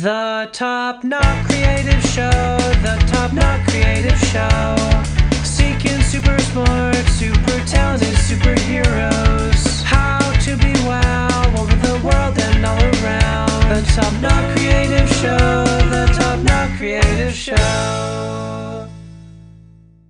The Top Knot Creative Show, the Top Knot Creative Show. Seeking super smart, super talented superheroes. How to be wow over the world and all around. The Top Knot Creative Show, the Top Knot Creative Show.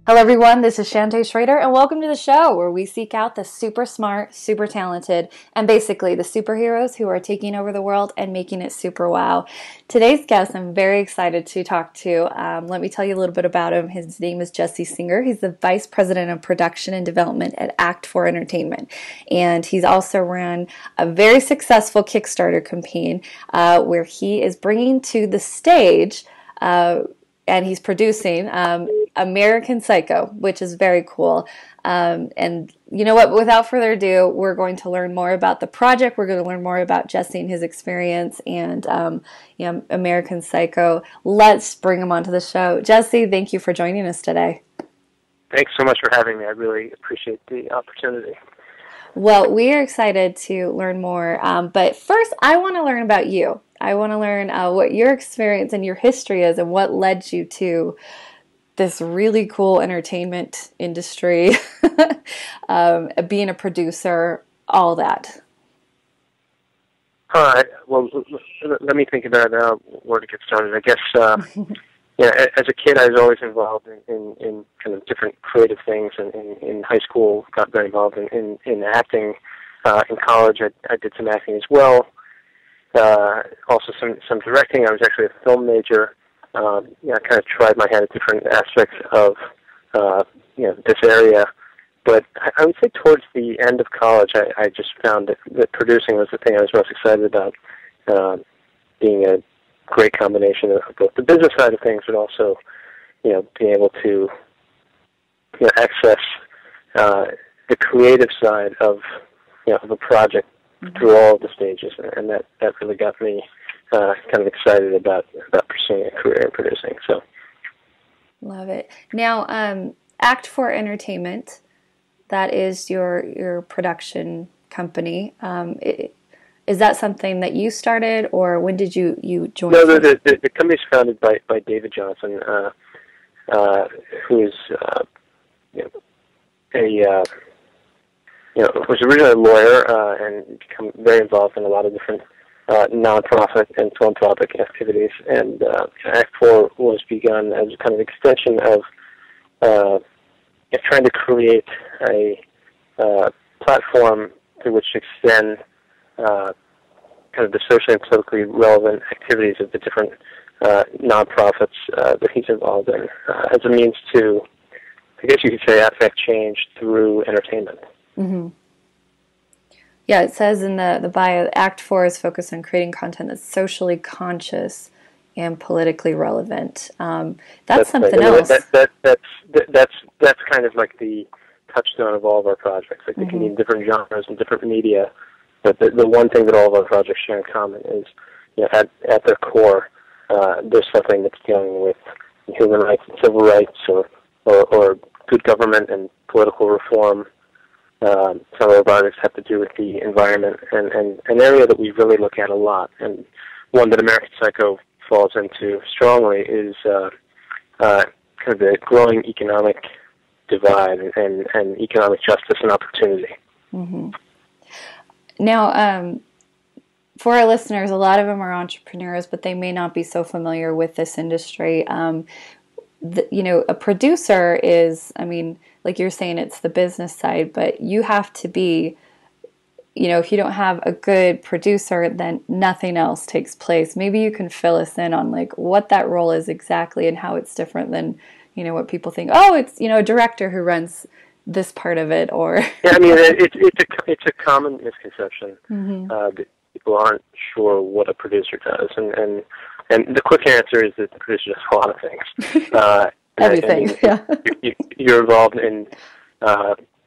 Hello everyone, this is Shantae Schrader and welcome to the show where we seek out the super smart, super talented, and basically the superheroes who are taking over the world and making it super wow. Today's guest I'm very excited to talk to. Let me tell you a little bit about him. His name is Jesse Singer. He's the Vice President of Production and Development at Act 4 Entertainment. And he's also run a very successful Kickstarter campaign where he is bringing to the stage and he's producing American Psycho, which is very cool. And you know what? Without further ado, we're going to learn more about the project. We're going to learn more about Jesse and his experience and American Psycho. Let's bring him onto the show. Jesse, thank you for joining us today. Thanks so much for having me. I really appreciate the opportunity. Well, we are excited to learn more. But first, I want to learn about you. I want to learn what your experience and your history is and what led you to this really cool entertainment industry, being a producer, all that. All right. Well, let me think about where to get started. I guess, as a kid, I was always involved in kind of different creative things. And in high school, got very involved in acting. In college, I did some acting as well. Also some directing. I was actually a film major. I kind of tried my hand at different aspects of this area, but I would say towards the end of college, I just found that producing was the thing I was most excited about, being a great combination of both the business side of things, but also being able to access the creative side of a project through all of the stages, and that really got me kind of excited about pursuing a career in producing. So, love it. Now, Act 4 Entertainment, that is your production company. Is that something that you started, or when did you join? No, the company's founded by David Johnson, who is was originally a lawyer and become very involved in a lot of different nonprofit and philanthropic activities. And Act 4 was begun as kind of an extension of trying to create a platform through which to extend kind of the socially and politically relevant activities of the different nonprofits that he's involved in as a means to, I guess you could say, affect change through entertainment. Mm-hmm. Yeah, it says in the bio, Act 4 is focused on creating content that's socially conscious and politically relevant. That's something else. That's kind of like the touchstone of all of our projects. Like they can be in different genres and different media, but the one thing that all of our projects share in common is, at their core, there's something that's dealing with human rights and civil rights, or good government and political reform. Some of our projects have to do with the environment, and an area that we really look at a lot, and one that American Psycho falls into strongly is kind of the growing economic divide and economic justice and opportunity. Mm-hmm. Now, for our listeners, a lot of them are entrepreneurs, but they may not be so familiar with this industry. A producer is, like you're saying, it's the business side, but you have to be, if you don't have a good producer, then nothing else takes place. Maybe you can fill us in on what that role is exactly and how it's different than, what people think. Oh, it's, a director who runs this part of it, or... Yeah, it's a common misconception that people aren't sure what a producer does, and the quick answer is that the producer does a lot of things. Everything, You're involved in,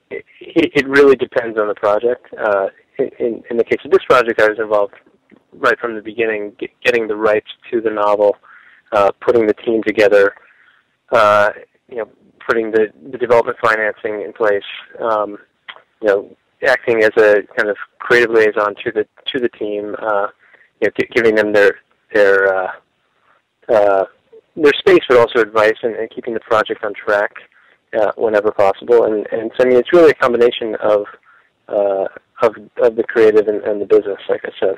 it really depends on the project. In the case of this project, I was involved right from the beginning, getting the rights to the novel, putting the team together, putting the development financing in place, acting as a kind of creative liaison to the team, giving them their their space, but also advice and keeping the project on track whenever possible. And so, I mean, it's really a combination of the creative and the business, like I said.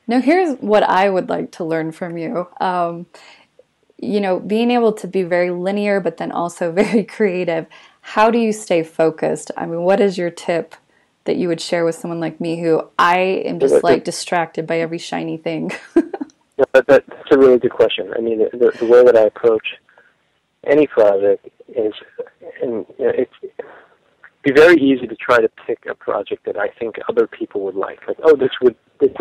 Now, here's what I would like to learn from you. You know, being able to be very linear, but then also very creative. How do you stay focused? I mean, what is your tip that you would share with someone like me who I am just like distracted by every shiny thing? Yeah, that's a really good question. I mean, the way that I approach any project is, and you know, it'd be very easy to try to pick a project that I think other people would like. Like, oh, this would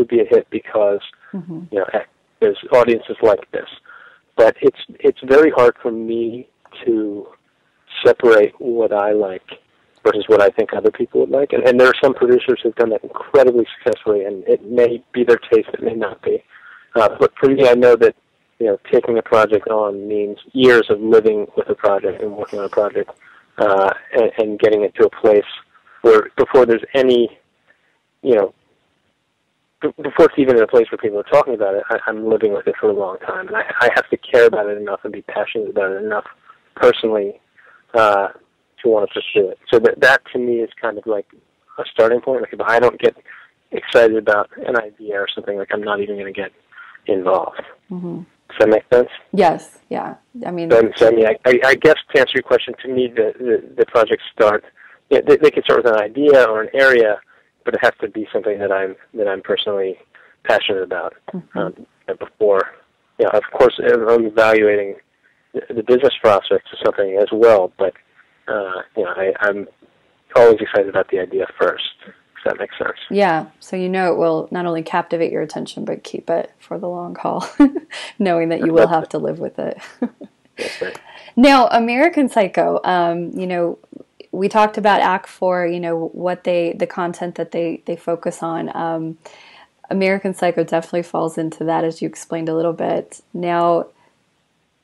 be a hit because you know, there's audiences like this. But it's very hard for me to separate what I like versus what I think other people would like. And there are some producers who've done that incredibly successfully, and it may be their taste, it may not be. But for me, I know that, you know, taking a project on means years of living with a project and working on a project and getting it to a place where before there's any, you know, before it's even in a place where people are talking about it, I'm living with it for a long time. And I have to care about it enough and be passionate about it enough personally to want to pursue it. So that to me is kind of like a starting point. Like if I don't get excited about an idea or something, like I'm not even going to get involved. Does that make sense? Yes, yeah. I mean, I guess to answer your question, to me, the projects start. Yeah, they can start with an idea or an area, but it has to be something that I'm personally passionate about. Before, you know, of course, I'm evaluating the business prospects or something as well. But you know, I'm always excited about the idea first. If that makes sense. Yeah, so you know it will not only captivate your attention, but keep it for the long haul, knowing that you will have to live with it. That's right. Now, American Psycho, you know, we talked about Act 4, you know, the content that they focus on. American Psycho definitely falls into that, as you explained a little bit. Now,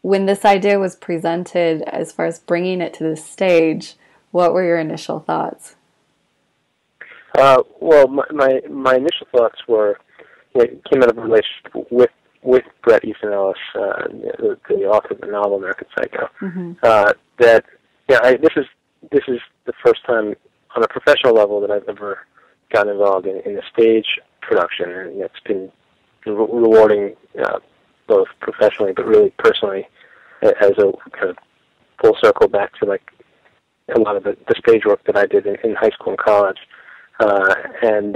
when this idea was presented, as far as bringing it to the stage, what were your initial thoughts? Well, my initial thoughts were, you know, it came out of a relationship with Bret Easton Ellis, the author of the novel American Psycho. That this is the first time on a professional level that I've ever gotten involved in a stage production, and it's been rewarding both professionally but really personally as a kind of full circle back to like a lot of the stage work that I did in high school and college. And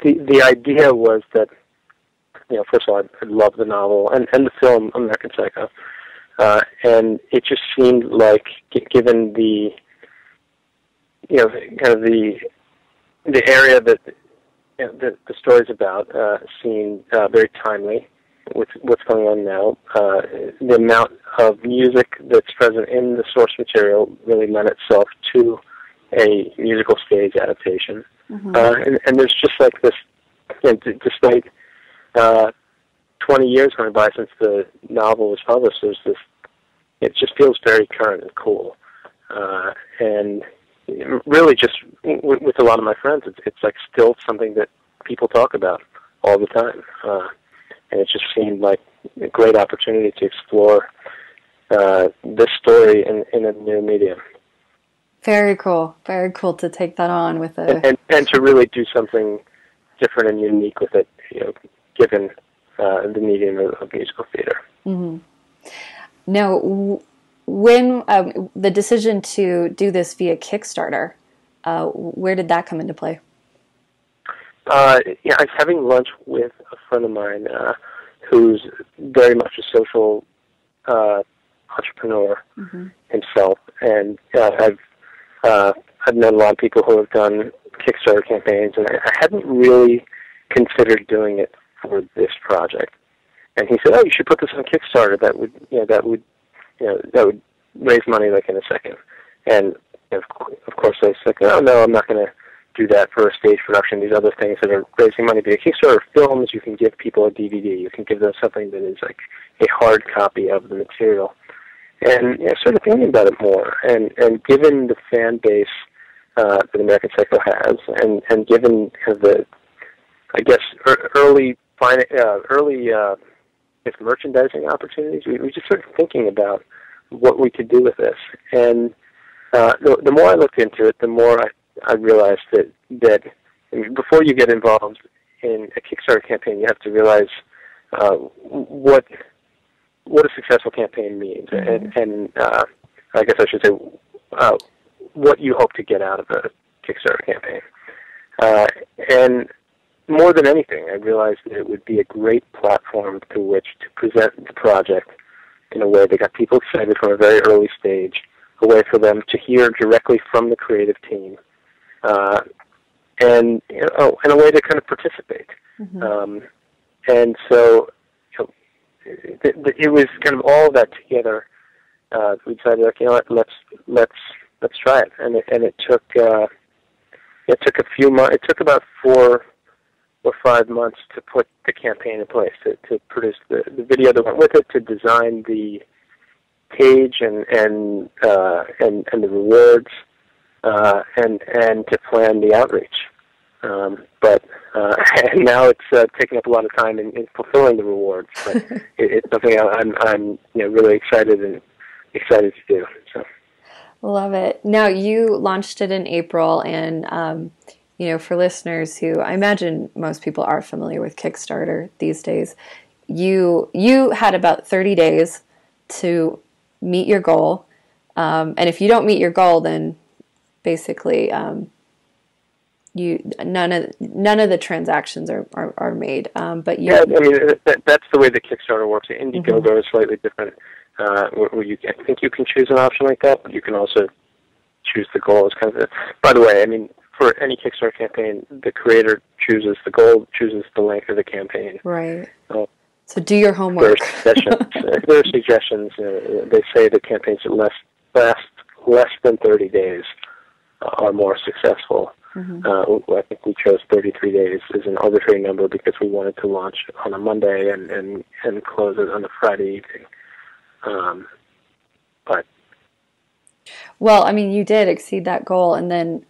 the idea was that, you know, first of all, I love the novel and the film American Psycho, and it just seemed like, given the, you know, kind of the area that, you know, the story's about, seemed very timely with what's going on now. The amount of music that's present in the source material really lent itself to a musical stage adaptation. And there's just like this, you know, despite 20 years going by since the novel was published, there's this, it just feels very current and cool. And really just with a lot of my friends, it's like still something that people talk about all the time. And it just seemed like a great opportunity to explore this story in a new medium. Very cool to take that on with it, and to really do something different and unique with it, you know, given the medium of musical theater. Now, when the decision to do this via Kickstarter, where did that come into play? Yeah, I was having lunch with a friend of mine who's very much a social entrepreneur himself, and I've known a lot of people who have done Kickstarter campaigns, and I hadn't really considered doing it for this project. And he said, "Oh, you should put this on Kickstarter. That would raise money like in a second." And of course, I was like, "Oh no, I'm not going to do that for a stage production. These other things that are raising money via Kickstarter films, you can give people a DVD. You can give them something that is like a hard copy of the material." And you know, sort of thinking about it more, and given the fan base that American Psycho has, and given kind of the, I guess, early early merchandising opportunities. We just started thinking about what we could do with this, and the more I looked into it, the more I realized that I mean, before you get involved in a Kickstarter campaign, you have to realize what a successful campaign means, and I guess I should say what you hope to get out of a Kickstarter campaign. And more than anything, I realized that it would be a great platform to which to present the project in a way that got people excited from a very early stage, a way for them to hear directly from the creative team, and a way to kind of participate. And so it was kind of all of that together. We decided, like, you know what, let's try it, and it took a few months. It took about 4 or 5 months to put the campaign in place, to produce the video that went with it, to design the page and the rewards, and to plan the outreach. But and now it's taking up a lot of time in fulfilling the rewards. But it's something I'm really excited to do. So. Love it. Now, you launched it in April, and for listeners who, I imagine most people are familiar with Kickstarter these days, you had about 30 days to meet your goal, and if you don't meet your goal, then basically none of the transactions are made. But you, yeah, I mean that's the way the Kickstarter works. Indiegogo is slightly different. Where I think you can choose an option like that, but you can also choose the goal as kind of. By the way, I mean, for any Kickstarter campaign, the creator chooses the goal, chooses the length of the campaign. Right. So do your homework. There are suggestions. They say the campaigns that last less than 30 days are more successful. I think we chose 33 days as an arbitrary number because we wanted to launch on a Monday and close it on a Friday evening. But well, I mean, you did exceed that goal, and then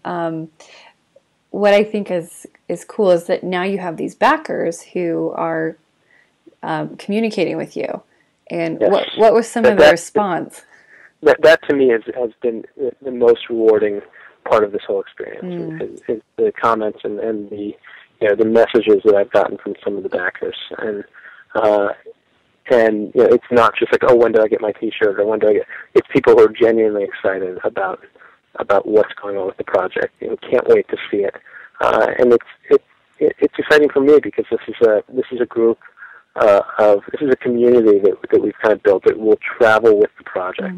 what I think is cool is that now you have these backers who are communicating with you. And yes. What was some of the response? That to me has been the most rewarding part of this whole experience. Is the comments and the the messages that I've gotten from some of the backers, and it's not just like, oh, when do I get my T-shirt, or when do I get? It's people who are genuinely excited about what's going on with the project. Can't wait to see it, and it's exciting for me because this is a group this is a community that we've kind of built that will travel with the project,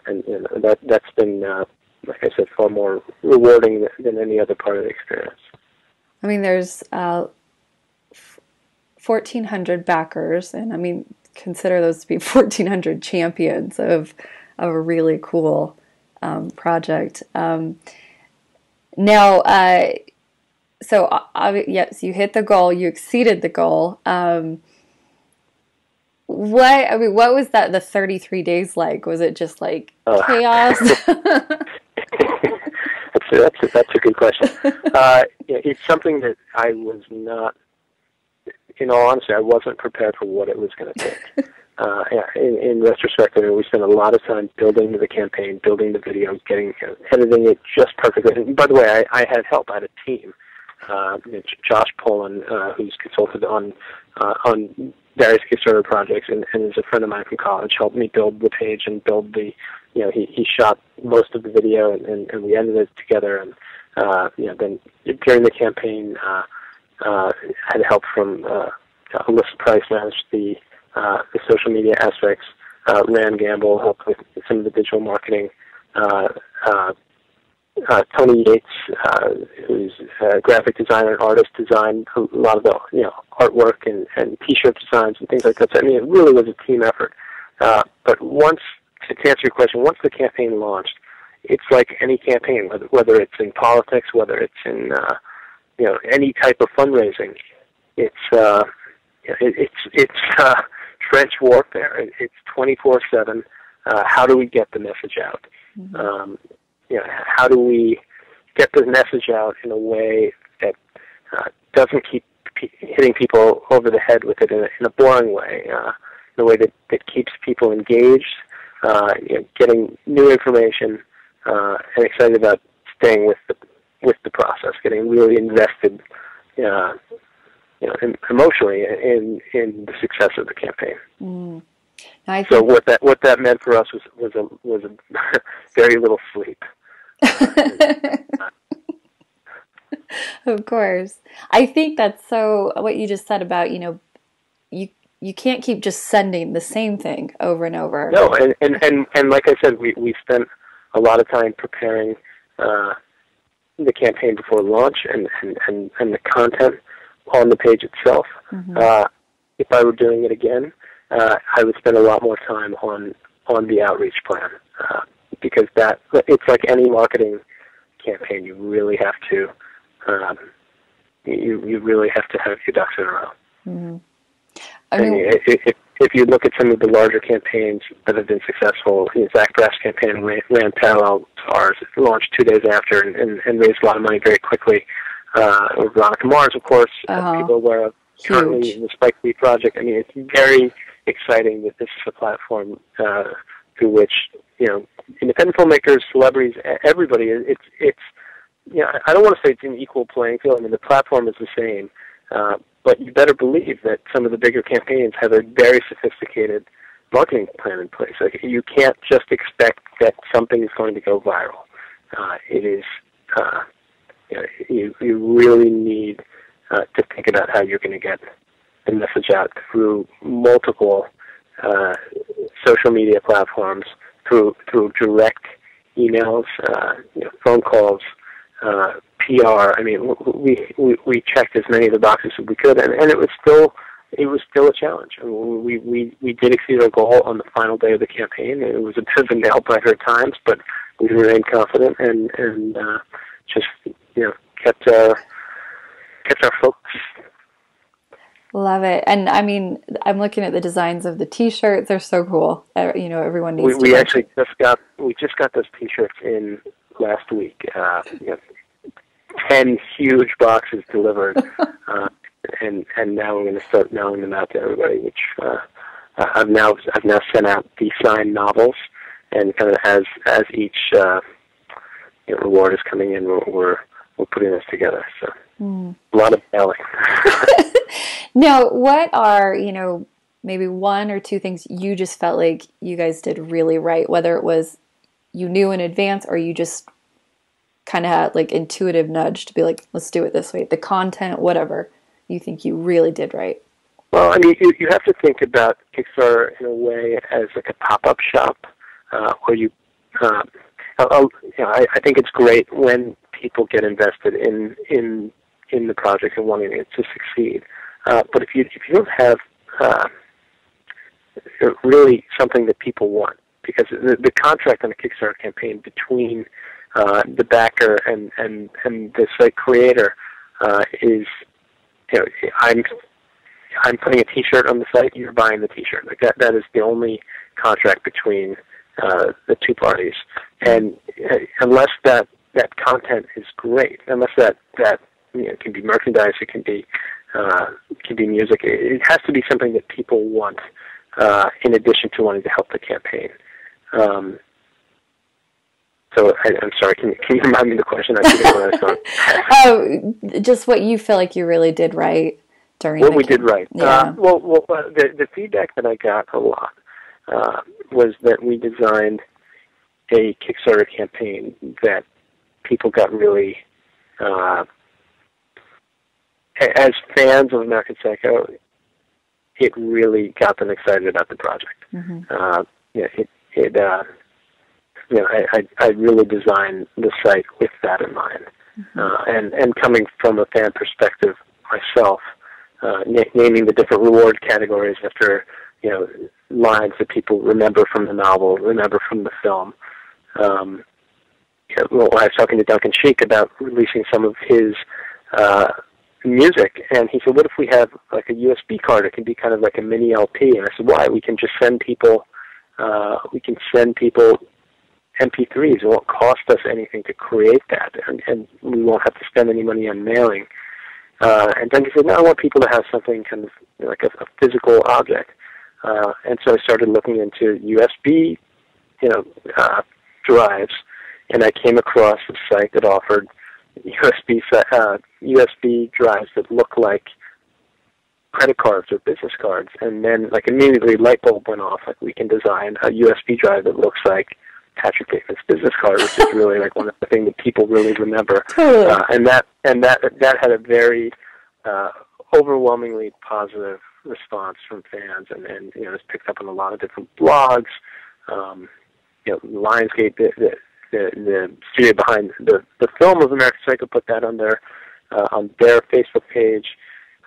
and that's been like I said, far more rewarding than any other part of the experience. I mean, there's 1,400 backers, and I mean, consider those to be 1,400 champions of a really cool project. Now, so yes, you hit the goal, you exceeded the goal. What was that? The 33 days like? Was it just like chaos? That's a good question. It's something that I was not. In all honesty, I wasn't prepared for what it was going to take. In retrospect, I mean, we spent a lot of time building the campaign, building the video, editing it just perfectly. And by the way, I had help. I had a team. Josh Poland, who's consulted on various Kickstarter projects, and is a friend of mine from college, helped me build the page and build the. He shot most of the video, and we edited it together. And then during the campaign, had help from Alyssa Price, managed the social media aspects. Rand Gamble helped with some of the digital marketing. Tony Yates, who's a graphic designer and artist, designed a lot of the artwork and T-shirt designs and things like that. So, I mean, it really was a team effort. But to answer your question, once the campaign launched, it's like any campaign, whether it's in politics, whether it's in any type of fundraising. It's trench warfare. It's 24/7. How do we get the message out? How do we get the message out in a way that doesn't keep hitting people over the head with it in a boring way, in a way that keeps people engaged, getting new information, and excited about staying with the process, getting really invested, emotionally in the success of the campaign. Mm. So what that meant for us was a very little sleep. Of course. I think that's so what you just said about, you can't keep just sending the same thing over and over. No, and like I said, we spent a lot of time preparing the campaign before launch and the content on the page itself. Mm-hmm. If I were doing it again, I would spend a lot more time on the outreach plan, because it's like any marketing campaign. You really have to you really have to have your ducks in a row. Mm-hmm. If you look at some of the larger campaigns that have been successful, Zach Braff's campaign ran parallel to ours. It launched 2 days after and raised a lot of money very quickly. Veronica Mars, of course, people aware of. Currently, the Spike Lee project. I mean, it's very exciting that this is a platform through which independent filmmakers, celebrities, everybody. It's I don't want to say it's an equal playing field. I mean, the platform is the same, but you better believe that some of the bigger campaigns have a very sophisticated marketing plan in place. Like, you can't just expect that something is going to go viral. It is you really need to think about how you're going to get the message out through multiple social media platforms, through direct emails, phone calls, PR. I mean, we checked as many of the boxes as we could, and it was still a challenge. I mean, we did exceed our goal on the final day of the campaign. It was a bit of a nail biter at times, but we remained confident and just kept our focus. Love it. And I mean, I'm looking at the designs of the T-shirts. They're so cool. Everyone needs. We actually just got those T-shirts in last week. 10 huge boxes delivered, and now we're going to start mailing them out to everybody. Which I've now sent out the signed novels, and kind of as each reward is coming in, we're putting this together. So a lot of mailing. Now, what are maybe one or two things you just felt like you guys did really right? Whether it was you knew in advance or you just kind of had like intuitive nudge to be like, let's do it this way. The content, whatever you think you really did right. Well, I mean, you have to think about Kickstarter in a way as like a pop-up shop, where you. I think it's great when people get invested in the project and wanting it to succeed. But if you don't have really something that people want, because the contract on a Kickstarter campaign between the backer and the site creator is, I'm putting a T-shirt on the site, you're buying the T-shirt. Like that is the only contract between the two parties. And unless that content is great, unless that it can be merchandise, it can be music. It has to be something that people want, in addition to wanting to help the campaign. So I'm sorry. Can you remind me the question? I forget what I was on. Just what you feel like you really did right during. What we did right. Yeah. The feedback that I got a lot was that we designed a Kickstarter campaign that people got really. As fans of American Psycho, it really got them excited about the project. Mm-hmm. I really designed the site with that in mind. Mm-hmm. And coming from a fan perspective myself, naming the different reward categories after lines that people remember from the novel, remember from the film. I was talking to Duncan Sheik about releasing some of his music, and he said, what if we have like a USB card? It can be kind of like a mini LP. And I said, why? We can just send people MP3s. It won't cost us anything to create that, and we won't have to spend any money on mailing. And Duncan said, no, I want people to have something kind of like a physical object. And so I started looking into USB, drives, and I came across a site that offered USB drives that look like credit cards or business cards. And then, like, immediately light bulb went off. Like, we can design a USB drive that looks like Patrick Bateman's business card, which is really like one of the things that people really remember. Totally. And that had a very overwhelmingly positive response from fans, and it's picked up on a lot of different blogs. Lionsgate, the studio behind the film of American Psycho, put that on their Facebook page.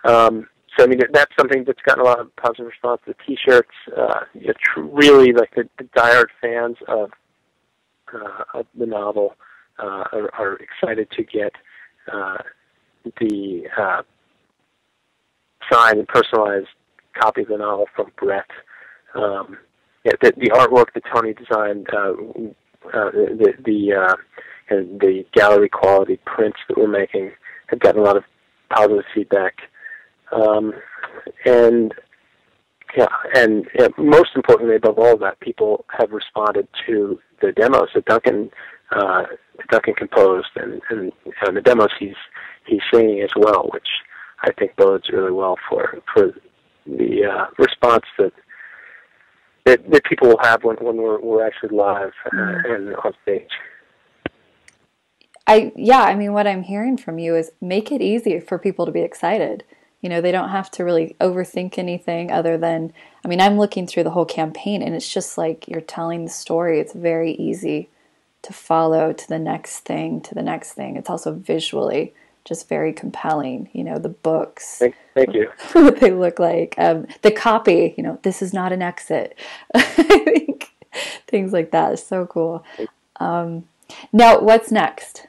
So, I mean, that's something that's gotten a lot of positive response. The T-shirts, really, like, the diehard fans of the novel are excited to get the signed and personalized copy of the novel from Brett. The artwork that Tony designed, the gallery quality prints that we're making have gotten a lot of positive feedback. And most importantly, above all that, people have responded to the demos that Duncan composed, and the demos he's singing as well, which I think bodes really well for the response that people will have when we're actually live and on stage. I mean, what I'm hearing from you is make it easy for people to be excited. They don't have to really overthink anything other than, I mean, I'm looking through the whole campaign, and it's just like you're telling the story. It's very easy to follow to the next thing, to the next thing. It's also visually just very compelling. The books. Thank you. What they look like. The copy, this is not an exit. I think things like that is so cool. Now, what's next?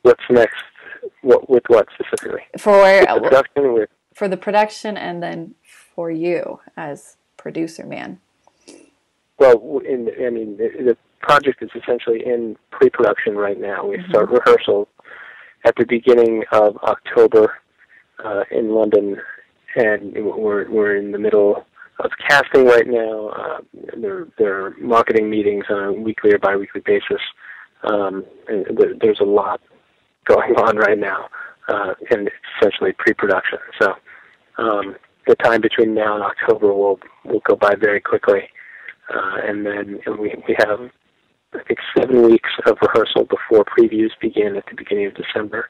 What's next? With what specifically? For the production, and then for you as producer man. Well, the project is essentially in pre-production right now. We start rehearsals at the beginning of October in London, and we're in the middle of casting right now. There are marketing meetings on a weekly or bi-weekly basis. And there's a lot going on right now, and it's essentially pre-production. So the time between now and October will go by very quickly, and then we have, I think, 7 weeks of rehearsal before previews begin at the beginning of December,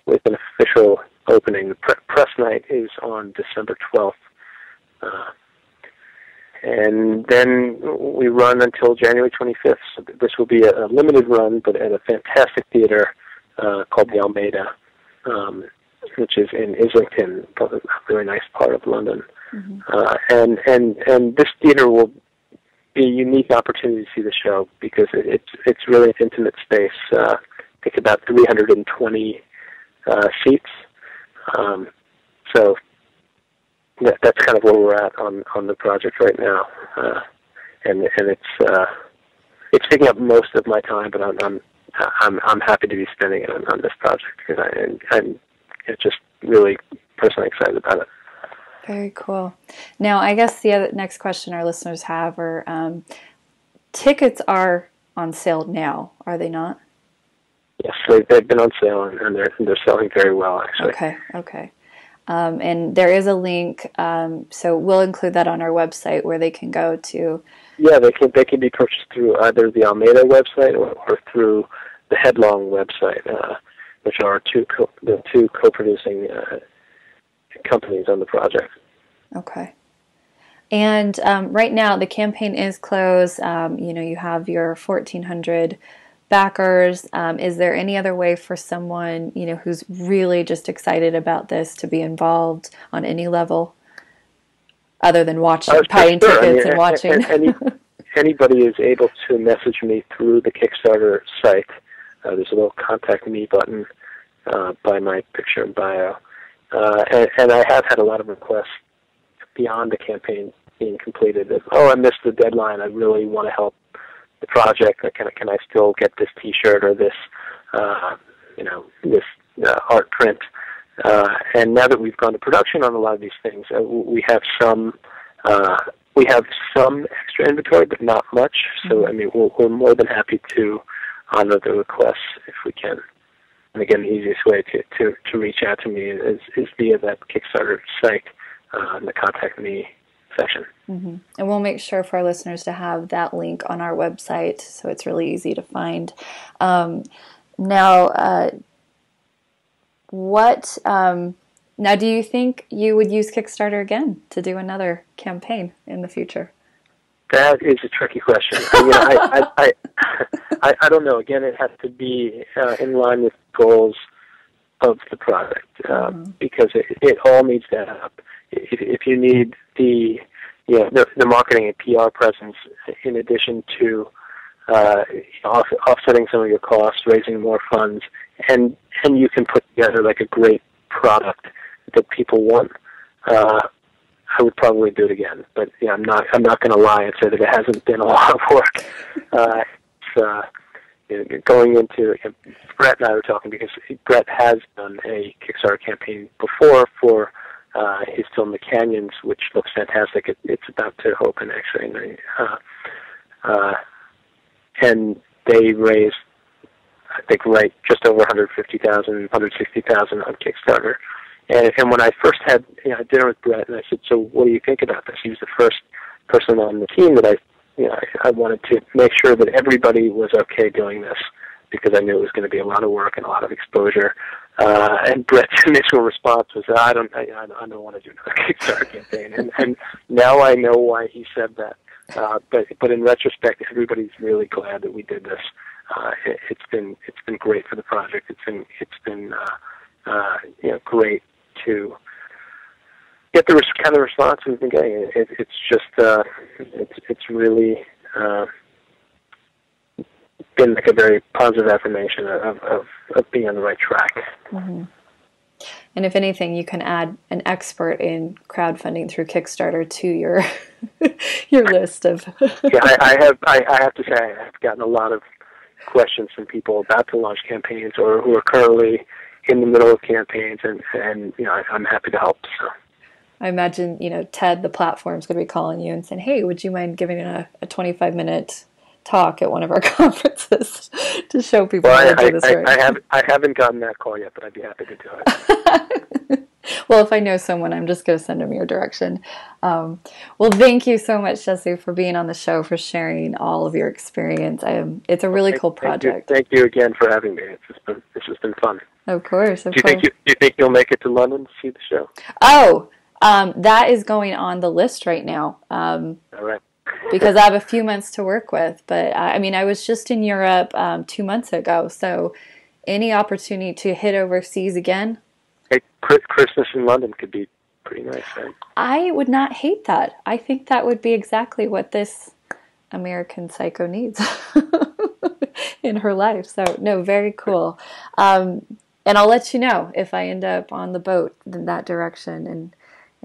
with an official opening. The press night is on December 12th, and then we run until January 25th. So this will be a limited run, but at a fantastic theater called the Almeida, which is in Islington, a very nice part of London. And this theater will be a unique opportunity to see the show because it's really an intimate space. I think about 320 seats. So that's kind of where we're at on the project right now, and it's taking up most of my time, but I'm happy to be spending it on this project because I'm just really personally excited about it. Very cool. Now, I guess the next question our listeners have are, tickets are on sale now, are they not? Yes, they've been on sale, and they're selling very well, actually. Okay. And there is a link, so we'll include that on our website where they can go to. Yeah, they can be purchased through either the Almeida website or through the Headlong website, which are the two co-producing companies on the project. Okay. And right now the campaign is closed. You have your 1,400 backers. Is there any other way for someone, who's really just excited about this to be involved on any level other than watching, buying tickets and watching? Anybody is able to message me through the Kickstarter site. There's a little contact me button by my picture and bio. And I have had a lot of requests beyond the campaign being completed. I missed the deadline. I really want to help the project. Can I still get this T-shirt or this, this art print. And now that we've gone to production on a lot of these things, we have some extra inventory, but not much. So, I mean, we're more than happy to honor the requests if we can. And again, the easiest way to reach out to me is via that Kickstarter site in the Contact Me section. Mm-hmm. And we'll make sure for our listeners to have that link on our website, so it's really easy to find. Now, do you think you would use Kickstarter again to do another campaign in the future? That is a tricky question. I don't know. Again, it has to be in line with goals of the product because it all needs to add up. If you need the marketing and PR presence in addition to offsetting some of your costs, raising more funds, and you can put together like a great product that people want, I would probably do it again. But I'm not going to lie and say that it hasn't been a lot of work. Going into Brett and I were talking because Brett has done a Kickstarter campaign before for his film The Canyons, which looks fantastic. It's about to open actually, and they raised, I think, just over 150,000, 160,000 on Kickstarter. And when I first had dinner with Brett, and I said, "So, what do you think about this?" He was the first person on the team that I wanted to make sure that everybody was okay doing this because I knew it was going to be a lot of work and a lot of exposure. And Brett's initial response was, "I don't want to do another Kickstarter campaign." And now I know why he said that. But in retrospect, everybody's really glad that we did this. It's been great for the project. It's been great to get the kind of response we've been getting. It's really been like a very positive affirmation of being on the right track. Mm-hmm. And if anything, you can add an expert in crowdfunding through Kickstarter to your your list of. Yeah, I have to say I have gotten a lot of questions from people about to launch campaigns or who are currently in the middle of campaigns, and I'm happy to help. So. I imagine Ted, the platform's going to be calling you and saying, "Hey, would you mind giving a 25-minute talk at one of our conferences to show people how to do this right?" I haven't gotten that call yet, but I'd be happy to do it. Well, if I know someone, I'm just going to send them your direction. Well, thank you so much, Jesse, for being on the show, for sharing all of your experience. It's a really cool project. Thank you again for having me. It's just been fun. Of course. Do you think you'll make it to London to see the show? Oh, that is going on the list right now. All right. Because I have a few months to work with. But, I was just in Europe 2 months ago, so any opportunity to hit overseas again? Hey, Christmas in London could be pretty nice, right? I would not hate that. I think that would be exactly what this American psycho needs in her life. So, no, very cool. And I'll let you know if I end up on the boat in that direction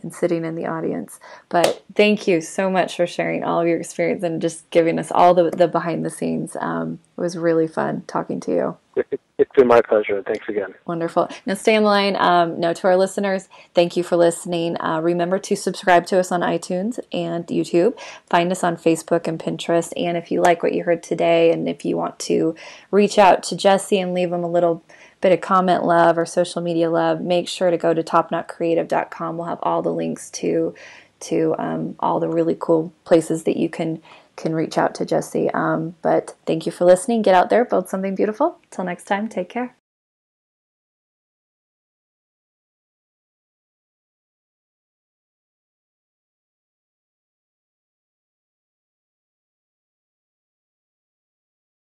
and sitting in the audience. But thank you so much for sharing all of your experience and just giving us all the behind the scenes. It was really fun talking to you. It's been my pleasure. Thanks again. Wonderful. Now stay in line. Now to our listeners, thank you for listening. Remember to subscribe to us on iTunes and YouTube. Find us on Facebook and Pinterest. And if you like what you heard today, and if you want to reach out to Jesse and leave him a little bit of comment love or social media love, make sure to go to topknotcreative.com. We'll have all the links to all the really cool places that you can reach out to Jesse. But thank you for listening. Get out there, build something beautiful. Till next time, take care.